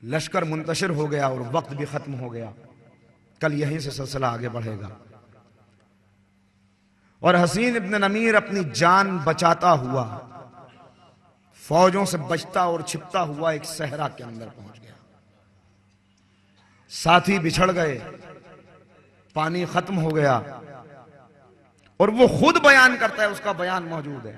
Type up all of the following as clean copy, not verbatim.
لشکر منتشر ہو گیا اور وقت بھی ختم ہو گیا. کل یہیں سے سلسلہ آگے بڑھے گا. اور حسین ابن نمیر اپنی جان بچاتا ہوا، فوجوں سے بچتا اور چھپتا ہوا ایک صحرا کے اندر پہنچ گیا. ساتھی بچھڑ گئے، پانی ختم ہو گیا، اور وہ خود بیان کرتا ہے، اس کا بیان موجود ہے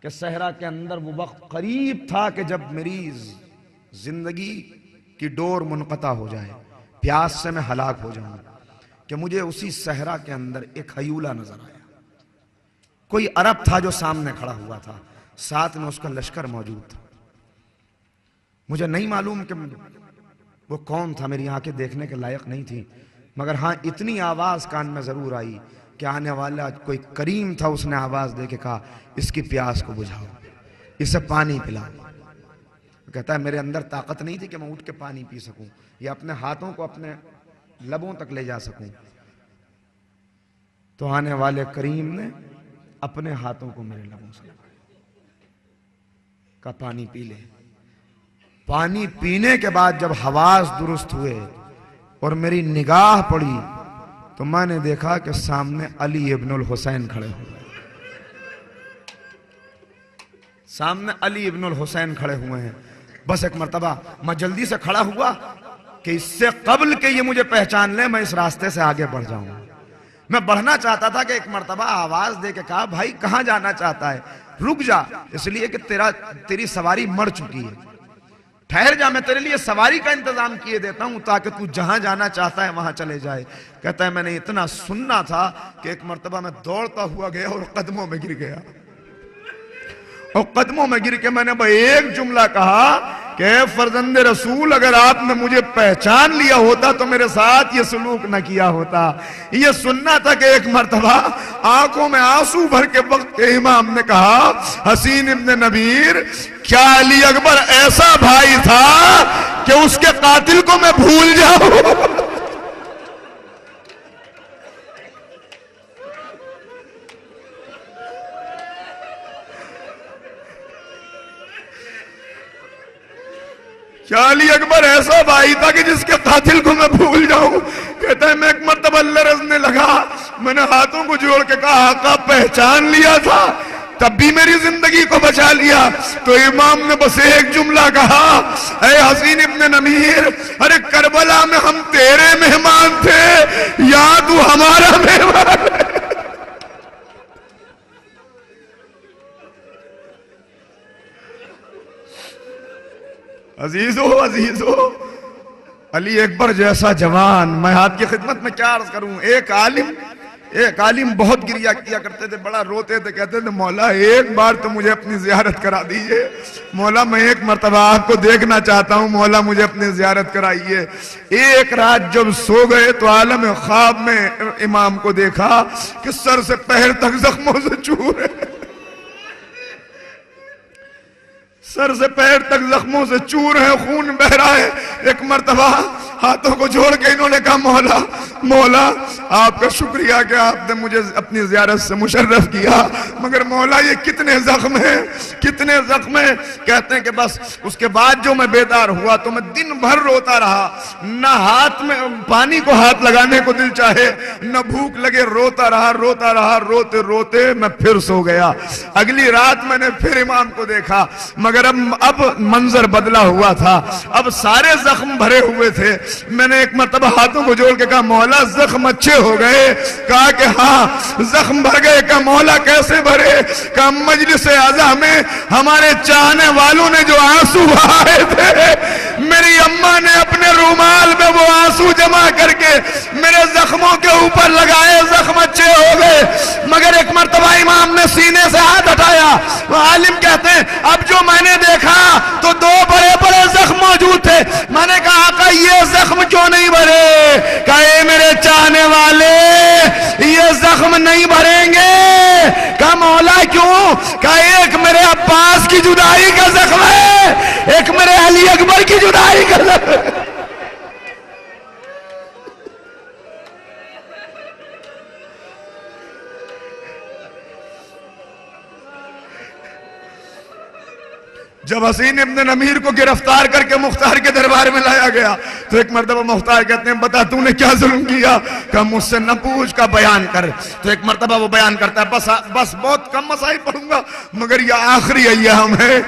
کہ صحرا کے اندر وہ وقت قریب تھا کہ جب میری زندگی کی ڈور منقطع ہو جائے، پیاس سے میں ہلاک ہو جاؤں، کہ مجھے اسی صحرا کے اندر ایک ہیولہ نظر آیا. کوئی عرب تھا جو سامنے کھڑا ہوا تھا، ساتھ میں اس کا لشکر موجود تھا. مجھے نہیں معلوم کہ وہ کون تھا، میری آنکھیں دیکھنے کے لائق نہیں تھی، مگر ہاں اتنی آواز کان میں ضرور آئی کہ آنے والا کوئی کریم تھا. اس نے آواز دے کے کہا اس کی پیاس کو بجھاؤ، اسے پانی پلاؤ. کہتا ہے میرے اندر طاقت نہیں تھی کہ میں اٹھ کے پانی پی سکوں یا اپنے ہاتھوں کو اپنے لبوں تک لے جا سکوں. تو آنے والے کریم نے اپنے ہاتھوں کو میرے لبوں سے لگایا، کہا پانی پی لے. پانی پینے کے بعد جب حواس درست ہوئے اور میری نگاہ پڑی تو میں نے دیکھا کہ سامنے علی ابن الحسین کھڑے ہوئے. سامنے علی ابن الحسین کھڑے ہوئے ہیں. بس ایک مرتبہ میں جلدی سے کھڑا ہوا کہ اس سے قبل کہ یہ مجھے پہچان لیں میں اس راستے سے آگے بڑھ جاؤں. میں بڑھنا چاہتا تھا کہ ایک مرتبہ آواز دے کے کہا بھائی کہاں جانا چاہتا ہے؟ رک جا، اس لیے کہ تیری سواری مر چکی ہے. ٹھہر جا، میں تیرے لیے سواری کا انتظام کیے دیتا ہوں تاکہ تو جہاں جانا چاہتا ہے وہاں چلے جائے. کہتا ہے میں نے اتنا سننا تھا کہ ایک مرتبہ میں دوڑتا ہوا گیا اور قدموں میں گر گیا. اور قدموں میں گر کے میں نے ایک جملہ کہا کہ اے فرزند رسول، اگر آپ نے مجھے پہچان لیا ہوتا تو میرے ساتھ یہ سلوک نہ کیا ہوتا. یہ سننا تھا کہ ایک مرتبہ آنکھوں میں آنسو بھر کے وقت کے امام نے کہا حسین ابن نمیر، کیا علی اکبر ایسا بھائی تھا کہ اس کے قاتل کو میں بھول جاؤں؟ کیا علی اکبر ایسا بھائی تھا کہ جس کے قاتل کو میں بھول جاؤں؟ کہتا ہے میں ایک مرتبہ اللہ رزنے لگا، میں نے ہاتھوں کو جوڑ کے کہا آقا پہچان لیا تھا تب بھی میری زندگی کو بچا لیا. تو امام نے بس ایک جملہ کہا، اے حسین ابن نمیر، ارے کربلا میں ہم تیرے مہمان تھے یا تو ہمارا مہمان ہے؟ عزیزو علی اکبر جیسا جوان، میں آپ کی خدمت میں کیا عرض کروں. ایک عالم بہت گریا کیا کرتے تھے، بڑا روتے تھے، کہتے تھے مولا ایک بار تو مجھے اپنی زیارت کرا دیجئے، مولا میں ایک مرتبہ آپ کو دیکھنا چاہتا ہوں، مولا مجھے اپنی زیارت کرائیے. ایک رات جب سو گئے تو عالم خواب میں امام کو دیکھا کہ سر سے پیر تک زخموں سے چور ہے، سر سے پیر تک زخموں سے چور ہے، خون بہ رہا ہے. ایک مرتبہ ہاتھوں کو جوڑ کے انہوں نے کہا مولا آپ کا شکریہ کہ آپ نے مجھے اپنی زیارت سے مشرف کیا، مگر مولا یہ کتنے زخم ہیں. کہتے ہیں کہ بس اس کے بعد جو میں بیدار ہوا تو میں دن بھر روتا رہا، نہ ہاتھ میں پانی کو ہاتھ لگانے کو دل چاہے، نہ بھوک لگے، روتا رہا، روتے روتے میں پھر سو گیا. اگلی رات میں نے پھر امام کو دیکھا، مگر اب منظر بدلا ہوا تھا، اب سارے زخم بھرے ہوئے تھے. میں نے ایک مرتبہ ہاتھوں کو جوڑ کے کہا مولا زخم اچھے ہو گئے؟ کہا کہ ہاں زخم بھر گئے. کہا مولا کیسے بھرے؟ کہا مجلس اعزا میں ہمارے چاہنے والوں نے جو آنسو بہائے تھے، میری اماں نے اپنے رومال میں وہ آنسو جمع کر کے میرے زخموں کے اوپر لگائے، زخم اچھے ہو گئے. مگر ایک مرتبہ امام نے سینے سے ہاتھ ہٹایا. عالم کہتے ہیں اب جو میں نے دیکھا تو دو بڑے بڑے زخم موجود تھے. میں نے کہا آقا یہ زخم کیوں نہیں بھرے؟ کہا اے میرے چاہنے والے یہ زخم نہیں بھریں گے. کہا مولا کیوں؟ کہا ایک میرے عباس کی جدائی کا زخم ہے، ایک میرے علی اکبر کی جدائی کا زخم ہے. جب حسین ابن نمیر کو گرفتار کر کے مختار کے دربار میں لایا گیا تو ایک مرتبہ مختار کہتے ہیں بتا تو نے کیا ظلم کیا؟ کہ مجھ سے نہ پوچھ کا بیان کر. تو ایک مرتبہ وہ بیان کرتا ہے بس بہت کم مسائل پڑھوں گا مگر یہ آخری ایام ہے,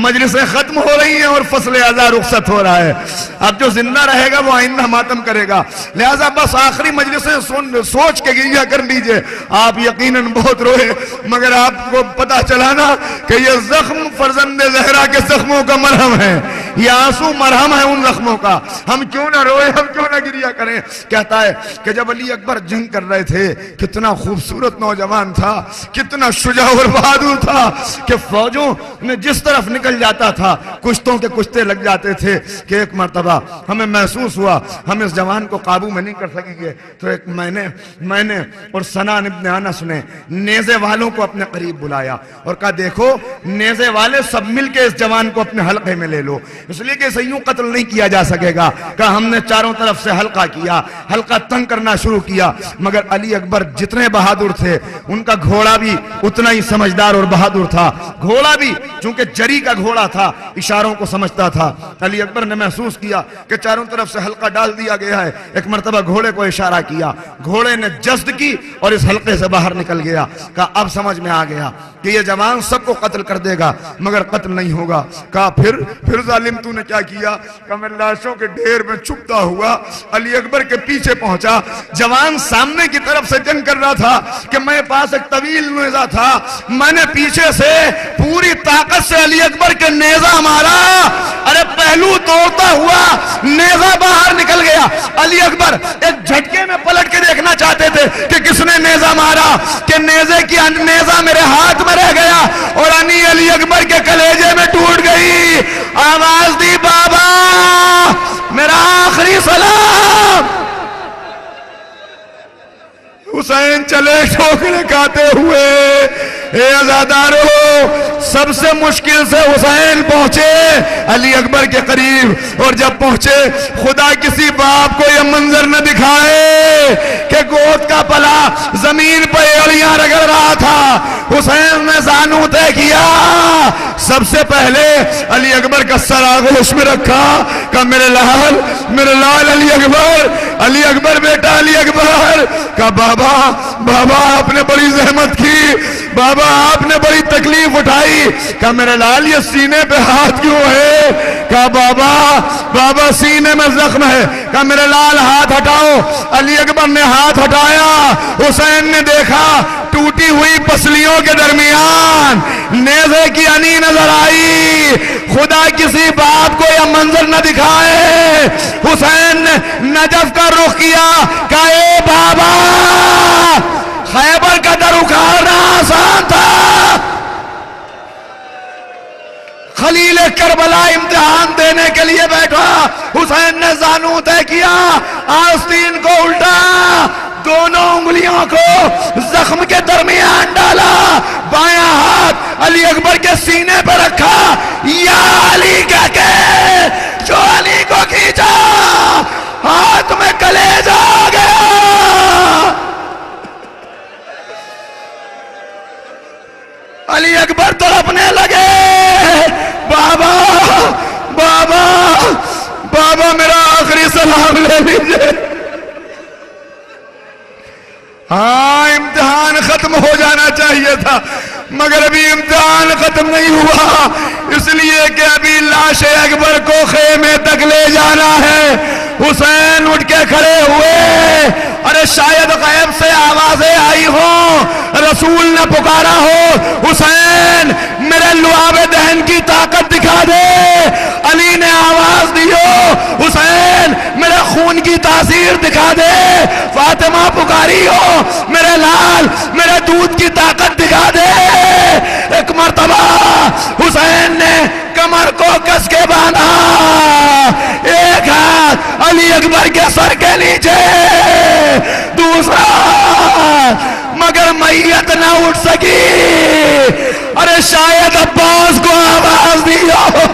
مجلسیں ختم ہو رہی ہیں اور فصل ازا رخصت ہو رہا ہے. اب جو زندہ رہے گا وہ آئندہ ماتم کرے گا, لہذا بس آخری مجلسیں سوچ کے گریہ کر لیجئے. آپ یقیناً بہت روئے مگر آپ کو پتا چلا نا کہ یہ زخم فرزند زہرا کے زخموں کا مرہم ہے, یہ آنسو مرہم ہے ان زخموں کا. ہم کیوں نہ روئے, ہم کیوں نہ گریہ کریں. کہتا ہے کہ جب علی اکبر جنگ کر رہے تھے کتنا خوبصورت نوجوان تھا, کتنا شجاع اور بہادر تھا کہ فوجوں میں جس طرف نکل جاتا تھا کشتوں کے کشتے لگ جاتے تھے. کہ ایک مرتبہ ہمیں محسوس ہوا ہم اس جوان کو قابو میں نہیں کر سکیں گے, تو ایک میں نے اور سنان ابن انس نے نیزے والوں کو اپنے قریب بلایا اور کہا دیکھو نیزے والے سب مل کے اس جوان کو اپنے حلقے میں لے لو, اس لیے کہ اسے یوں قتل نہیں کیا جا سکے گا. کہ ہم نے چاروں طرف سے حلقہ کیا, حلقہ تنگ کرنا شروع کیا, مگر علی اکبر جتنے بہادر تھے ان کا گھوڑا بھی اتنا ہی سمجھدار اور بہادر تھا. گھوڑا بھی چونکہ جری کا گھوڑا تھا اشاروں کو سمجھتا تھا. علی اکبر نے محسوس کیا کہ چاروں طرف سے حلقہ ڈال دیا گیا ہے. ایک مرتبہ گھوڑے کو اشارہ کیا, گھوڑے نے جسد کی اور اس حلقے سے باہر نکل گیا. کہا اب سمجھ میں آ گیا کہ یہ جوان سب کو قتل کر دے گا مگر قتل نہیں ہوگا. کہا پھر ظالم تو نے کیا کیا؟ کہ میں لاشوں کے ڈھیر میں چھپتا ہوا علی اکبر کے پیچھے پہنچا. جوان سامنے کی طرف سے جنگ کر رہا تھا کہ میرے پاس ایک طویل نیزہ تھا, میں نے پیچھے سے پوری طاقت سے علی اکبر کے نیزہ مارا. ارے پہلو توڑتا ہوا نیزہ باہر نکل گیا. علی اکبر ایک جھٹکے میں پلٹ کے دیکھنا چاہتے تھے کہ کس نے نیزہ مارا, کہ نیزے کی نیزہ میرے ہاتھ میں رہ گیا اور علی اکبر کے کلیجے میں ٹوٹ گئی. آواز دی بابا میرا آخری سلام. حسین چلے ٹھوکرے کھاتے ہوئے. اے عزادارو سب سے مشکل سے حسین پہنچے علی اکبر کے قریب, اور جب پہنچے خدا کسی باپ کو یہ منظر نہ دکھائے کہ گود کا پلا زمین پر ایڑیاں رگڑ رہا تھا. حسین نے زانو طے کیا, سب سے پہلے علی اکبر کا سر آغوش میں رکھا. کہ میرے لال علی اکبر بیٹا علی اکبر. کہ بابا آپ نے بڑی زحمت کی, بابا آپ نے بڑی تکلیف اٹھائی. کہ میرے لال یہ سینے پہ ہاتھ کیوں ہے؟ کہ بابا سینے میں زخم ہے. کہ میرے لال ہاتھ ہٹاؤ. علی اکبر نے ہاتھ ہٹایا, حسین نے دیکھا ٹوٹی ہوئی پسلیوں کے درمیان نیزے کی انی نظر آئی. خدا کسی باپ کو یہ منظر نہ دکھائے. حسین نے نجف کا رخ کیا. کہ اے بابا خیبر کا در اکھاڑنا آسان تھا, خلیل کربلا امتحان دینے کے لیے بیٹھا. حسین نے زانو طے کیا, آستین کو الٹا, دونوں انگلیوں کو زخم کے درمیان ڈالا, بایاں ہاتھ علی اکبر کے سینے پر رکھا. یا علی کہہ کے جو علی کو کھینچا ہاتھ میں کلیجہ آ گیا. علی اکبر تڑپنے لگے. بابا میرا آخری سلام لے لیجئے. ہاں امتحان ختم ہو جانا چاہیے تھا مگر ابھی امتحان ختم نہیں ہوا, اس لیے کہ ابھی لاش اکبر کو خیمے تک لے جانا ہے. حسین اٹھ کے کھڑے ہوئے. ارے شاید غیب سے آوازیں آئی ہوں, رسول نے پکارا ہو حسین میرے لعاب دہن کی طاقت دکھا دے. علی نے آواز دی ہو حسین میرے خون کی تاثیر دکھا دے. فاطمہ پکاری ہو میرے لال میرے دودھ کی طاقت دکھا دے. ایک مرتبہ حسین نے کمر کو کس کے باندھا, ایک ہاتھ علی اکبر کے سر کے نیچے, دوسرا مگر میت نہ اٹھ سکی. ارے شاید عباس کو آواز دی ہو.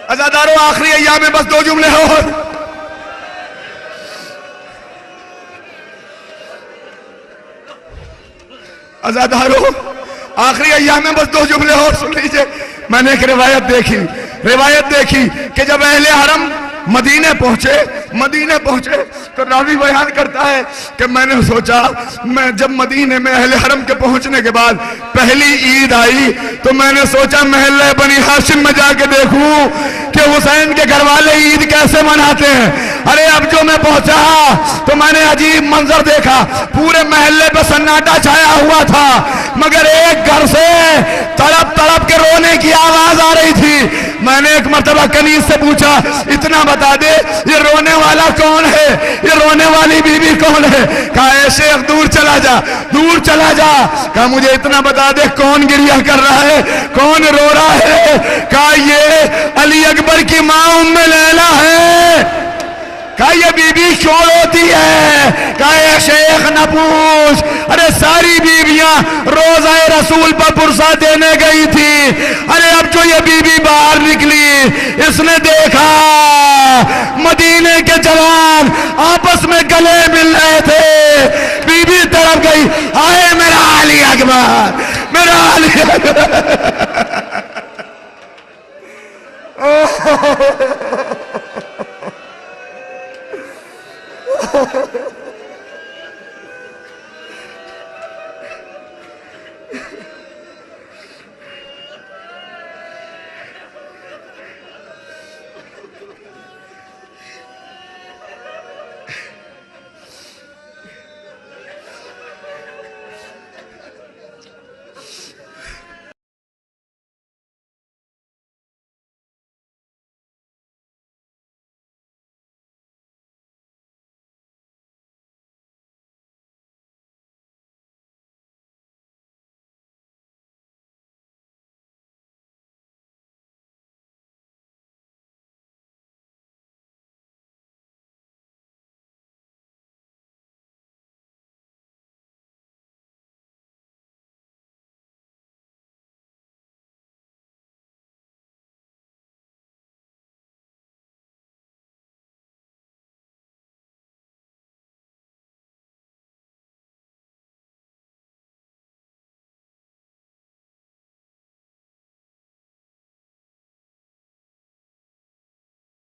عزادارو آخری ایام میں بس 2 جملے ہو. عزادارو آخری ایام میں بس 2 جملے اور سن لیجئے. میں نے ایک روایت دیکھی کہ جب اہل حرم مدینے پہنچے تو راوی بیان کرتا ہے کہ میں نے سوچا میں جب مدینے میں اہل حرم کے پہنچنے کے بعد پہلی عید آئی تو میں نے سوچا محلہ بنی ہاشم میں جا کے دیکھوں کہ حسین کے گھر والے عید کیسے مناتے ہیں. ارے اب جو میں پہنچا تو میں نے عجیب منظر دیکھا. پورے محلے پہ سناٹا چھایا ہوا تھا مگر ایک گھر سے تڑپ تڑپ کے رونے کی آواز آ رہی تھی. میں نے ایک مرتبہ کنیز سے پوچھا اتنا بتا دے یہ رونے والا کون ہے, یہ رونے والی بی بی کون ہے؟ کہا اے شیخ دور چلا جا. کہا مجھے اتنا بتا دے کون گریہ کر رہا ہے, کون رو رہا ہے؟ کہا یہ علی اکبر کی ماں ام لیلہ ہے. کہا یہ بی بی کیوں روتی ہے؟ کہا اے شیخ نہ پوچھ, ارے ساری بیویاں روزہ رسول پر پرسہ دینے گئی تھی. ارے اب جو یہ بی بی باہر نکلی اس نے دیکھا مدینے کے جوان آپس میں گلے مل رہے تھے. بی بی طرف گئی, آئے میرا علی اکبر, میرا علی اکبر.